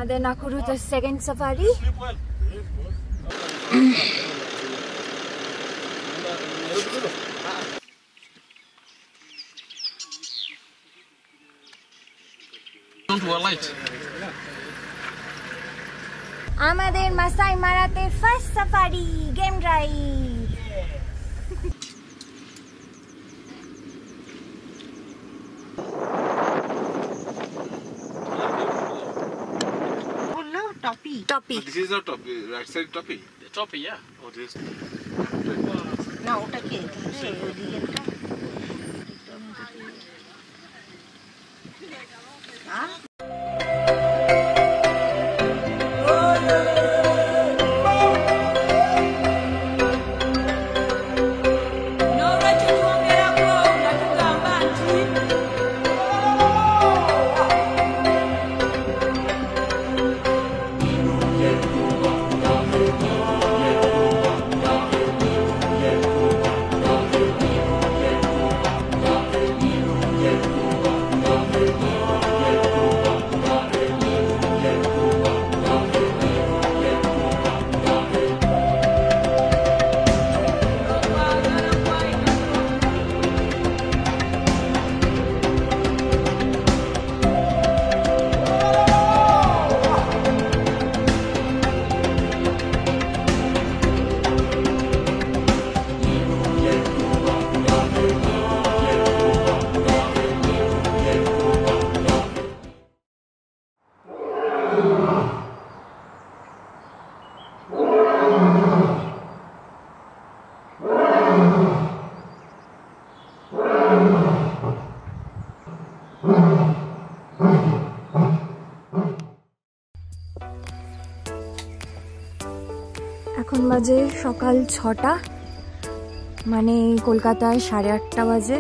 আমাদের নাকুরুতে second safari. আমাদের মাসাই মারাতে first safari game drive. Toppy. This is not toppy. Right side toppy. The toppy, yeah. Oh, this. না ওটা কে এখন বাজে সকাল 6টা, মানে কলকাতায় 8:30 বাজে।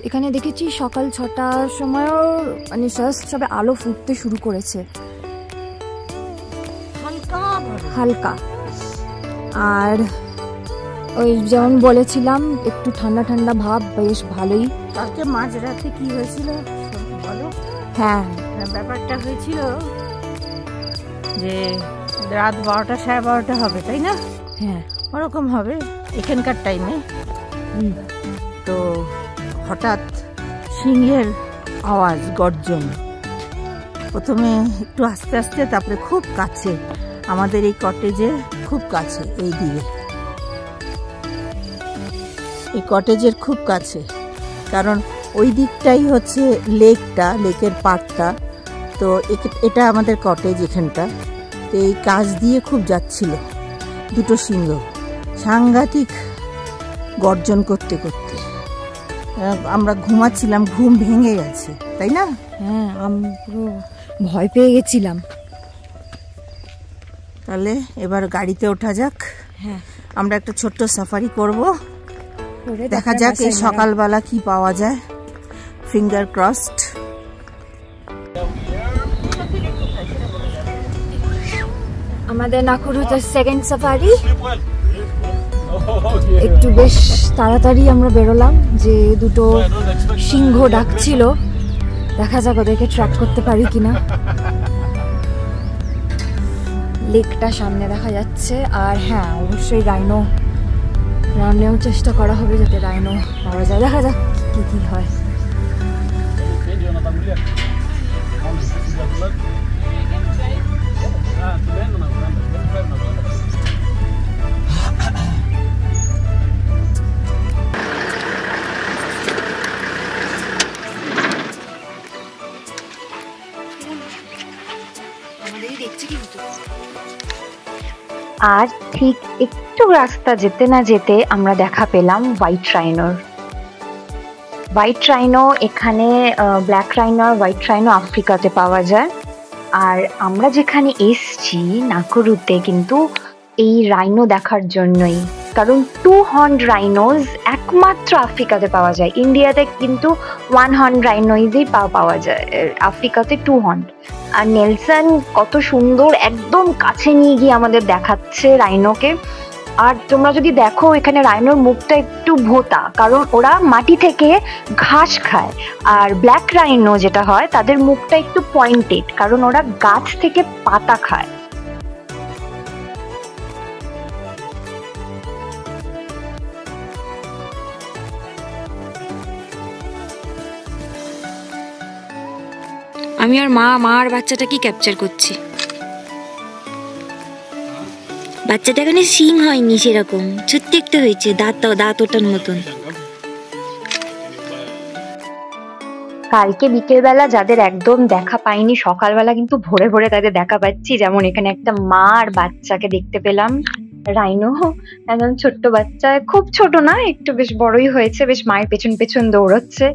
এখানে দেখেছি সকাল 6টার সময়ও মানে সবে আলো ফুটতে শুরু করেছে হালকা। আর ওই যেমন বলেছিলাম একটু ঠান্ডা ঠান্ডা ভাব, বেশ ভালোই। কালকে মাঝরাতে কি হয়েছিল বলো? হ্যাঁ, ব্যাপারটা হয়েছিল যে রাত 12টা 12:30 হবে, তাই না? হ্যাঁ, ওরকম হবে এখানকার টাইমে। তো হঠাৎ সিংহের আওয়াজ, গর্জন, প্রথমে একটু আস্তে আস্তে, তারপরে খুব কাছে, আমাদের এই কটেজে খুব কাছে, এই দিকে, এই কটেজের খুব কাছে, কারণ ওই দিকটাই হচ্ছে লেকটা, লেকের পাড়টা। তো এটা আমাদের কটেজ এখানটা। তো এই কাছ দিয়ে খুব যাচ্ছিল দুটো সিংহ, সাংঘাতিক গর্জন করতে করতে। আমরা ঘুমাচ্ছিলাম, ঘুম ভেঙে গেছে, তাই না? হ্যাঁ, আমি পুরো ভয় পেয়ে গেছিলাম। তাহলে এবার গাড়িতে ওঠা যাক। হ্যাঁ, আমরা একটা ছোট্ট সাফারি করব, দেখা যাক এই সকালবেলা কি পাওয়া যায়। Finger crossed. আমাদের নাকুরুতে সেকেন্ড সাফারি। একটু বেশ তাড়াতাড়ি আমরা বেরোলাম, যে দুটো সিংহ ডাকছিল, দেখা যাক ওদেরকে ট্র্যাক করতে পারি কিনা। লেকটা সামনে দেখা যাচ্ছে। আর হ্যাঁ, অবশ্যই রাইনোর চেষ্টা করা হবে যাতে রাইনো পাওয়া যায়। দেখা যাক কি কি হয়। আর ঠিক একটু রাস্তা যেতে না যেতে আমরা দেখা পেলাম হোয়াইট রাইনোর। হোয়াইট রাইনো এখানে, ব্ল্যাক রাইনো আর হোয়াইট রাইনো আফ্রিকাতে পাওয়া যায়। আর আমরা যেখানে এসছি নাকুরুতে কিন্তু এই রাইনো দেখার জন্যই, কারণ 2 হর্নড রাইনোজ একমাত্র আফ্রিকাতে পাওয়া যায়। ইন্ডিয়াতে কিন্তু 1 হর্নড রাইনোজই পাওয়া যায়, আফ্রিকাতে 2 হর্নড। আর নেলসন কত সুন্দর একদম কাছে নিয়ে গিয়ে আমাদের দেখাচ্ছে রাইনোকে। আর তোমরা যদি দেখো এখানে রাইনোর মুখটা একটু ভোঁতা, কারণ ওরা মাটি থেকে ঘাস খায়। আর ব্ল্যাক রাইনো যেটা হয় তাদের মুখটা একটু পয়েন্টেড, কারণ ওরা গাছ থেকে পাতা খায়। আমি আর মা আর বাচ্চাটাকে ক্যাপচার করছি। বাচ্চাটা এখানে সিং হয়নি সেরকম, ছোট্ট একটা হয়েছে, দাঁত ওটার মতন। কালকে বিকেলবেলা যাদের একদম দেখা পাইনি, সকালবেলা কিন্তু ভোরে ভোরে তাদের দেখা পাচ্ছি। যেমন এখানে একটা মা আর বাচ্চাকে দেখতে পেলাম। রাইনো একদম ছোট্ট বাচ্চা, খুব ছোট না, একটু বেশ বড়ই হয়েছে, বেশ মায়ের পেছন পেছন দৌড়চ্ছে।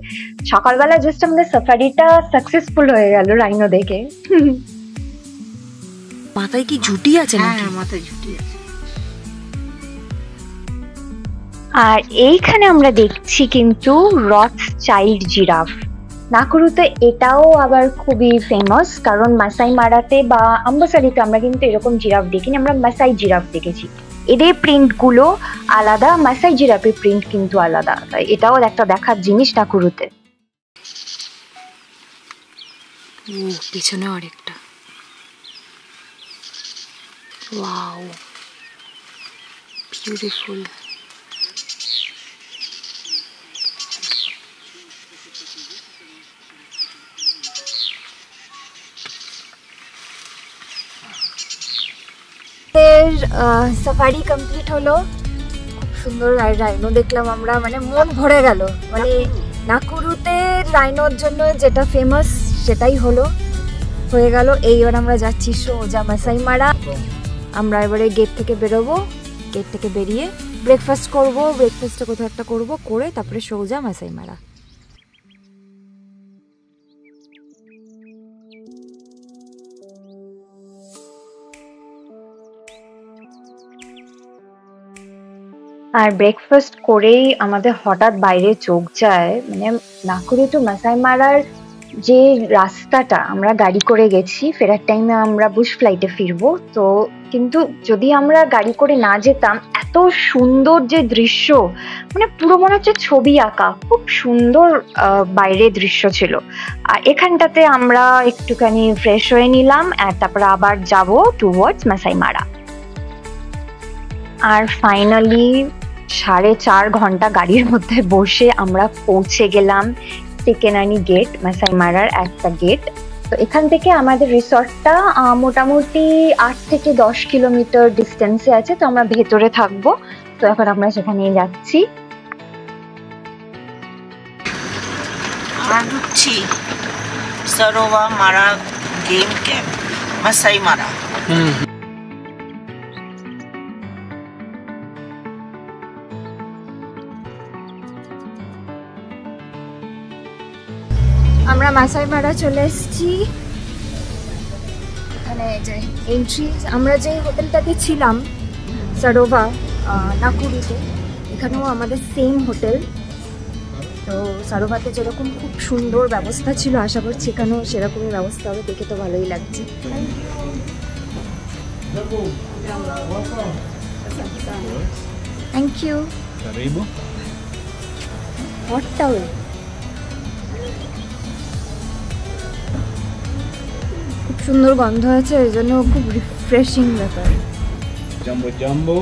সকালবেলা জাস্ট আমাদের সাফারিটা সাকসেসফুল হয়ে গেল রাইনো দেখে। মাথায় কি ঝুটি আছে নাকি? হ্যাঁ, মাথায় ঝুটি আছে। আর এইখানে আমরা দেখছি কিন্তু রথচাইল্ড জিরাফ। নাকুরুতে এটাও আবার খুবই ফেমাস, কারণ মাসাই মারাতে বা আম্বাসারিতে আমরা কিন্তু এরকম জিরাফ দেখিনি, আমরা মাসাই জিরাফ দেখেছি। এদের প্রিন্ট গুলো আলাদা, মাসাই জিরাফের প্রিন্ট কিন্তু আলাদা, তাই এটাও একটা দেখার জিনিস নাকুরুতে। পিছনে আরেকটা, ওয়াও বিউটিফুল। সাফারি কমপ্লিট হলো, খুব সুন্দর রাইনো দেখলাম আমরা, মানে মন ভরে গেল। মানে নাকুরুতে রাইনোর জন্য যেটা ফেমাস সেটাই হয়ে গেল। এইবার আমরা যাচ্ছি সোজা মাসাই মারা। আমরা এবারে গেট থেকে বেরোবো, গেট থেকে বেরিয়ে ব্রেকফাস্ট করবো, ব্রেকফাস্টটা কোথাও একটা করবো, করে তারপরে সোজা মাসাই মারা। আর ব্রেকফাস্ট করেই আমাদের হঠাৎ বাইরে চোখ যায়, মানে নাকুরু টু মাসাই মারার যে রাস্তাটা, আমরা গাড়ি করে গেছি, ফেরার টাইমে আমরা বুশ ফ্লাইটে ফিরবো। তো কিন্তু যদি আমরা গাড়ি করে না যেতাম, এত সুন্দর যে দৃশ্য, মানে পুরো মনে হচ্ছে ছবি আঁকা, খুব সুন্দর বাইরে দৃশ্য ছিল। আর এখানটাতে আমরা একটুখানি ফ্রেশ হয়ে নিলাম, আর তারপরে আবার যাব টুয়ার্ডস মাসাই মারা। আর ফাইনালি 4.5 ঘন্টা গাড়ির মধ্যে বসে আমরা পৌঁছে গেলাম টেকেনানি গেট, মাসাই মারার একটা গেট। তো এখান থেকে আমাদের রিসর্টটা মোটামুটি 8 থেকে 10 কিলোমিটার ডিস্টেন্সে আছে, তো আমরা ভেতরে থাকবো। তো এখন আমরা সেখানে যাচ্ছি। আমরা ঢুকছি সারোভা মারা গেম ক্যাম্প, মাসাই মারা। আমরা মাসাই মারা চলে এসেছি। এখানে যে এন্ট্রি, আমরা যে হোটেলটাতে ছিলাম সারোভা নাকুরুতে, এখানেও আমাদের সেম হোটেল। তো সারোভাতে যেরকম খুব সুন্দর ব্যবস্থা ছিল, আশা করছি এখানেও সেরকমই ব্যবস্থা হবে, দেখে তো ভালোই লাগছে। Thank you. হট টাওয়েল, খুব সুন্দর গন্ধ আছে, এই জন্য খুব রিফ্রেশিং ব্যাপার। জাম্বো জাম্বো,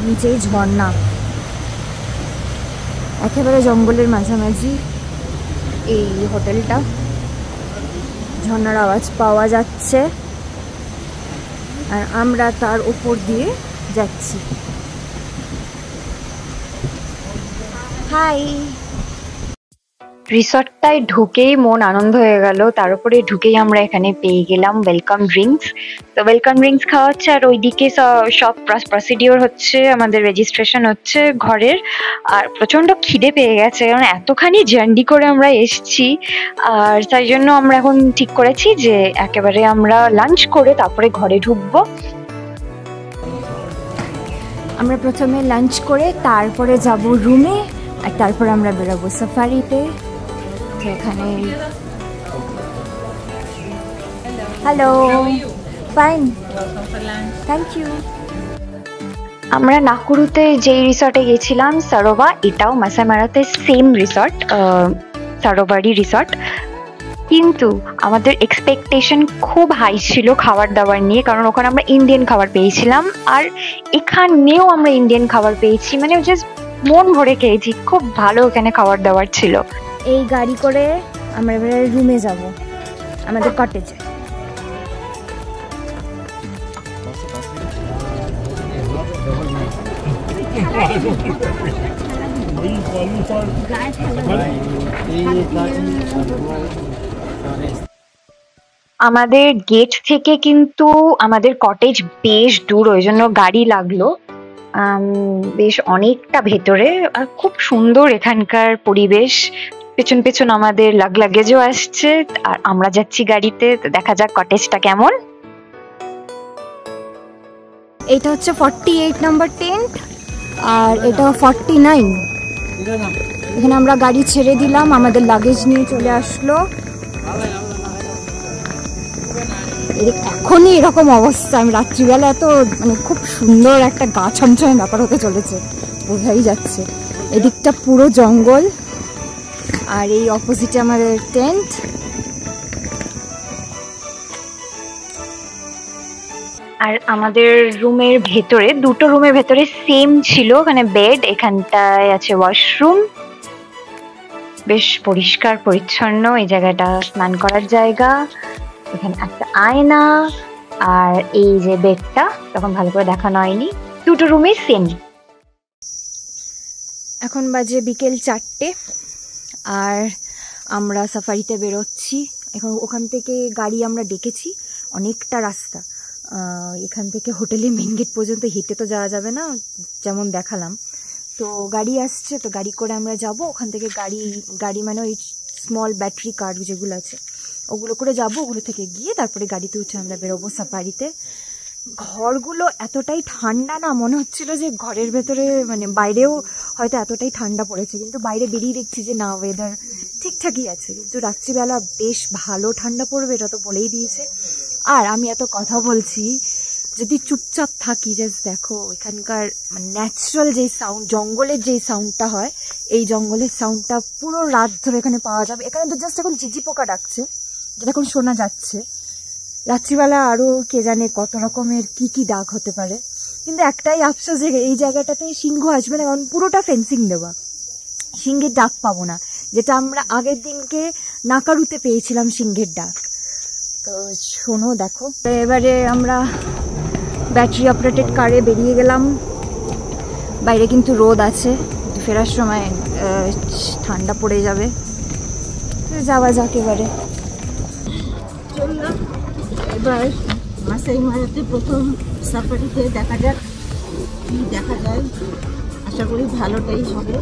নিচেই ঝর্ণা, একেবারে জঙ্গলের মাঝামাঝি এই হোটেলটা। ঝর্ণার আওয়াজ পাওয়া যাচ্ছে, আর আমরা তার উপর দিয়ে যাচ্ছি। হাই। রিসর্টটায় ঢুকেই মন আনন্দ হয়ে গেল, তার উপরে ঢুকেই আমরা এখানে পেয়ে গেলাম ওয়েলকাম ড্রিঙ্কস। তো ওয়েলকাম ড্রিঙ্কস খাওয়া হচ্ছে, আর ওইদিকে সব প্রসিডিওর হচ্ছে, আমাদের রেজিস্ট্রেশন হচ্ছে ঘরের। আর প্রচন্ড খিদে পেয়ে গেছে, কারণ এতখানি জার্নি করে আমরা এসছি। আর তাই জন্য আমরা এখন ঠিক করেছি যে একেবারে আমরা লাঞ্চ করে তারপরে ঘরে ঢুকবো। আমরা প্রথমে লাঞ্চ করে তারপরে যাব রুমে, আর তারপরে আমরা বেরোবো সাফারিতে। এখানে হ্যালো, ফাইন, থ্যাংক ইউ। আমরা নাকুরুতে যেই রিসর্টে গেছিলাম সারোভা, এটাও মাসাই মারাতে সেম রিসর্ট, সারোভারই রিসর্ট, কিন্তু আমাদের এক্সপেকটেশন খুব হাই ছিল খাবার দাবার নিয়ে, কারণ ওখানে আমরা ইন্ডিয়ান খাবার পেয়েছিলাম, আর এখানেও আমরা ইন্ডিয়ান খাবার পেয়েছি, মানে জাস্ট মন ভরে খেয়েছি, খুব ভালো এখানে খাবার দাবার ছিল। এই গাড়ি করে আমরা এবারে রুমে যাব, আমাদের কটেজে। আমাদের গেট থেকে কিন্তু আমাদের কটেজ বেশ দূর, ওই জন্য গাড়ি লাগলো বেশ অনেকটা ভেতরে, আর খুব সুন্দর এখানকার পরিবেশ। পেছন পেছন আমাদের লাগেজও আসছে, আর আমরা যাচ্ছি গাড়িতে, তো দেখা যাক কটেজটা কেমন। এটা হচ্ছে 48 নাম্বার টেন্ট, আর এটা 49। এখানে আমরা গাড়ি ছেড়ে দিলাম, আমাদের লাগেজ নিয়ে চলে আসলো। এখনই এরকম অবস্থা, আমি রাত্রিবেলা এত মানে খুব সুন্দর একটা গা ছমছমে ব্যাপার হতে চলেছে, বোঝাই যাচ্ছে। এদিকটা পুরো জঙ্গল, আর এই অপোজিটে আমাদের টেন্ট। আর আমাদের রুমের ভেতরে, দুটো রুমের ভেতরে সেম ছিল, ওখানে বেড, এখানটায় আছে ওয়াশরুম, বেশ পরিষ্কার পরিচ্ছন্ন এই জায়গাটা, স্নান করার জায়গা, এখানে একটা আয়না, আর এই যে বেডটা তখন ভালো করে দেখানো হয়নি, দুটো রুমে সেম। এখন বাজে বিকেল 4টে, আর আমরা সাফারিতে বেরোচ্ছি। এখন ওখান থেকে গাড়ি আমরা ডেকেছি, অনেকটা রাস্তা, এখান থেকে হোটেলের মেন গেট পর্যন্ত হেঁটে তো যাওয়া যাবে না, যেমন দেখালাম। তো গাড়ি আসছে, তো গাড়ি করে আমরা যাব। ওখান থেকে গাড়ি মানে ওই স্মল ব্যাটারি কার যেগুলো আছে ওগুলো করে যাব, ওগুলো থেকে গিয়ে তারপরে গাড়িতে উঠে আমরা বেরোবো সাফারিতে। ঘরগুলো এতটাই ঠান্ডা না, মনে হচ্ছিল যে ঘরের ভেতরে মানে বাইরেও হয়তো এতটাই ঠান্ডা পড়েছে, কিন্তু বাইরে বেরিয়ে দেখছি যে না, ওয়েদার ঠিকঠাকই আছে, কিন্তু রাত্রিবেলা বেশ ভালো ঠান্ডা পড়বে, এটা তো বলেই দিয়েছে। আর আমি এত কথা বলছি, যদি চুপচাপ থাকি, জাস্ট দেখো এখানকার মানে ন্যাচারাল যেই সাউন্ড, জঙ্গলের যেই সাউন্ডটা হয়, এই জঙ্গলের সাউন্ডটা পুরো রাত ধরে এখানে পাওয়া যাবে। এখানে তো জাস্ট এখন ঝিঝি পোকা ডাকছে, যেটা এখন শোনা যাচ্ছে। রাত্রিবেলা আরও কে জানে কত রকমের কি ডাক হতে পারে, কিন্তু একটাই আফসোস যে এই জায়গাটাতে সিংহ আসবে না, কারণ পুরোটা ফেন্সিং দেওয়া, সিংহের ডাক পাবো না, যেটা আমরা আগের দিনকে নাকারুতে পেয়েছিলাম সিংহের ডাক। তো শোনো, দেখো এবারে আমরা ব্যাটারি অপারেটেড কারে বেরিয়ে গেলাম। বাইরে কিন্তু রোদ আছে, ফেরার সময় ঠান্ডা পড়ে যাবে, যাওয়া যাক এবারে। চললাম এবার মাসাই মারাতে প্রথম সাফারিতে, দেখা যাক কি দেখা যায়, আশা করি ভালোটাই হবে,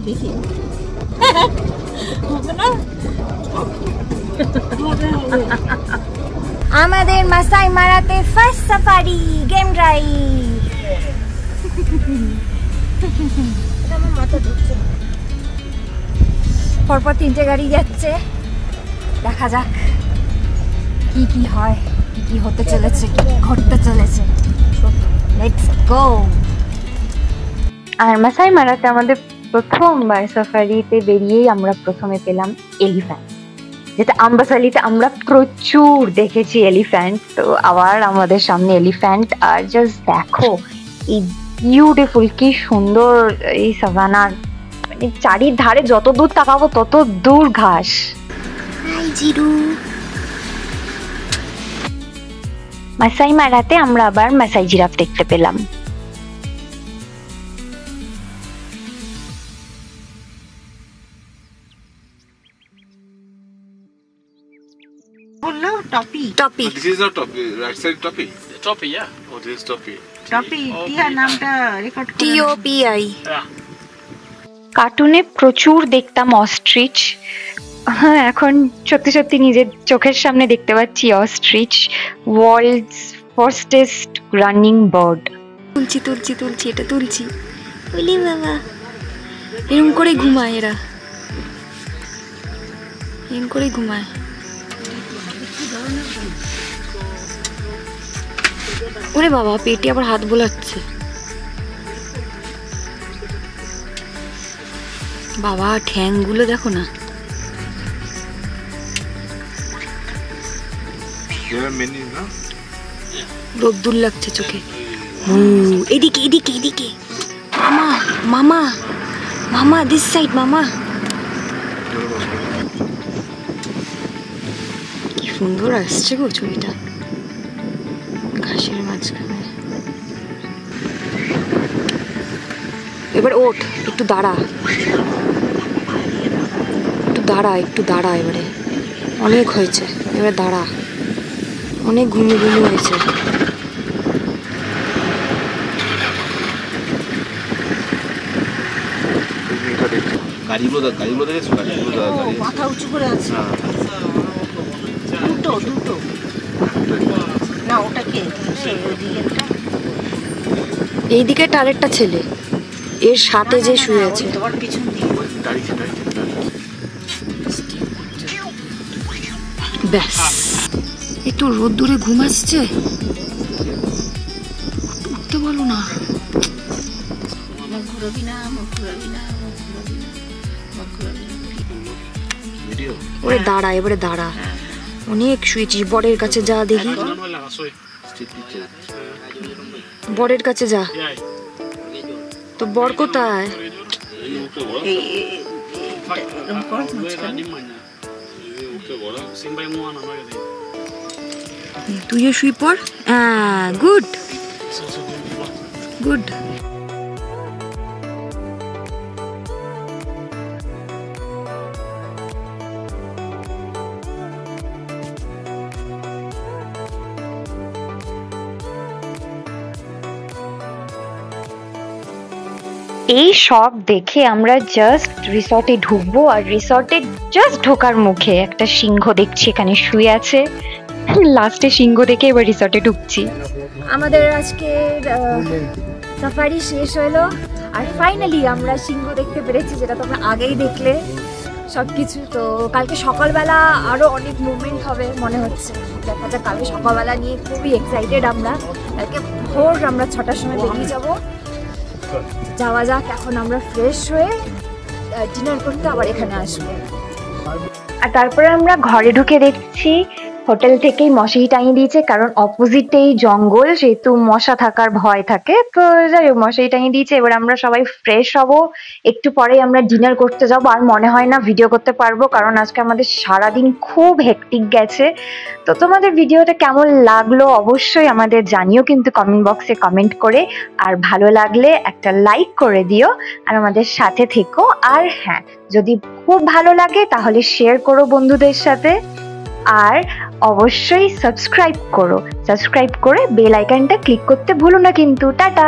দেখি হবে না। আমাদের মাসাই মারাতে ফার্স্ট সাফারি গেম ড্রাইভ। পরপর 3টে গাড়ি যাচ্ছে, দেখা যাক কি হয়, কি হতে চলেছে, কি ঘটতে চলেছে। Let's go. আর মাসাই মারাতে আমাদের প্রথমবার সাফারিতে বেরিয়েই আমরা প্রথমে পেলাম এলিফ্যান্ট, যেটা আম্বাসালিতে আমরা প্রচুর দেখেছি এলিফ্যান্ট, তো আবার আমাদের সামনে এলিফ্যান্ট। আর জাস্ট দেখো এই বিউটিফুল, কি সুন্দর এই সাভানার, মানে চারিধারে যত দূর তাকাবো তত দূর ঘাস। High zero. মাসাই মারাতে আমরা আবার মাসাই জিরাফ দেখতে পেলাম। টপি টপি, This is not toppy, right side toppy. Toppy, yeah. Oh, this is toppy. টপি টিয়া নামটা রেকর্ড করে TOPI। Yeah. কার্টুনে প্রচুর দেখতাম অস্ট্রিচ, হ্যাঁ এখন সত্যি সত্যি নিজের চোখের সামনে দেখতে পাচ্ছি ostrich, world's fastest running bird. তুলছি তুলছি তুলছি, এটা তুলছি, বলি বাবা এরম করে ঘুমায়, এরা এরম করে ঘুমায়। ওরে বাবা, পেটে আবার হাত বোলাচ্ছে। বাবা ঠ্যাংগুলো দেখো না। রোদ্দুর লাগছে চোখে। এদিকে এদিকে এদিকে, মামা মামা মামা, দিস সাইড মামা। কি সুন্দর আসছে গো ছবিটা, ঘাসের মাঝখানে। এবার ওঠ, একটু দাঁড়া, একটু দাঁড়া, একটু দাঁড়া। এবারে অনেক হয়েছে, এবার দাঁড়া, অনেক ঘুমিয়ে ঘুমিয়ে হয়েছে। গাড়িগুলো দেখেছো? মাথা উঁচু করে আছে। দুটো না, ওটা কে? এইদিকে আরেকটা ছেলে, এর সাথে যে শুয়ে আছে। তোমার পিছন দিকে ব্যাস, একটু রোদ্দুরে ঘুম আসছে, উঠতে বলো না। ওরে দাঁড়া, এবারে দাঁড়া, অনেক শুয়েছিস। বরের কাছে যা দেখি, বরের কাছে যা। তো বর কোথায়? তুইও শুই পড়। Good good. এই সব দেখে আমরা জাস্ট রিসর্টে ঢুকবো, আর রিসর্টে জাস্ট ঢোকার মুখে একটা সিংহ দেখছি এখানে শুয়ে আছে। লাস্টে সিংহ দেখে এবার রিসর্টে ঢুকছি। আমাদের আজকের সাফারি শেষ হলো, আর ফাইনালি আমরা সিংহ দেখতে পেরেছি, যেটা তোমরা আগেই দেখলে সবকিছু। তো কালকে সকালবেলা আরো অনেক মুভমেন্ট হবে মনে হচ্ছে, দেখা যাক। কালকে সকালবেলা নিয়ে খুবই এক্সাইটেড আমরা। কালকে ভোর আমরা 6টার সময় বেরিয়ে যাওয়া যাক। এখন আমরা ফ্রেশ হয়ে ডিনার করতে আবার এখানে আসবো। আর তারপরে আমরা ঘরে ঢুকে দেখছি হোটেল থেকেই মশারি টাঙিয়ে দিয়েছে, কারণ অপোজিটেই জঙ্গল, সেহেতু মশা থাকার ভয় থাকে। তো যাই হোক, মশারি টাঙিয়ে দিয়েছে। এবার আমরা সবাই ফ্রেশ হব, একটু পরেই আমরা ডিনার করতে যাবো। আর মনে হয় না ভিডিও করতে পারবো, কারণ আজকে আমাদের সারাদিন খুব হেক্টিক গেছে। তো তোমাদের ভিডিওটা কেমন লাগলো অবশ্যই আমাদের জানিও কিন্তু কমেন্ট বক্সে কমেন্ট করে। আর ভালো লাগলে একটা লাইক করে দিও, আর আমাদের সাথে থেকো। আর হ্যাঁ, যদি খুব ভালো লাগে তাহলে শেয়ার করো বন্ধুদের সাথে, আর অবশ্যই সাবস্ক্রাইব করো। সাবস্ক্রাইব করে বেল আইকনটা ক্লিক করতে ভুলো না কিন্তু। টাটা।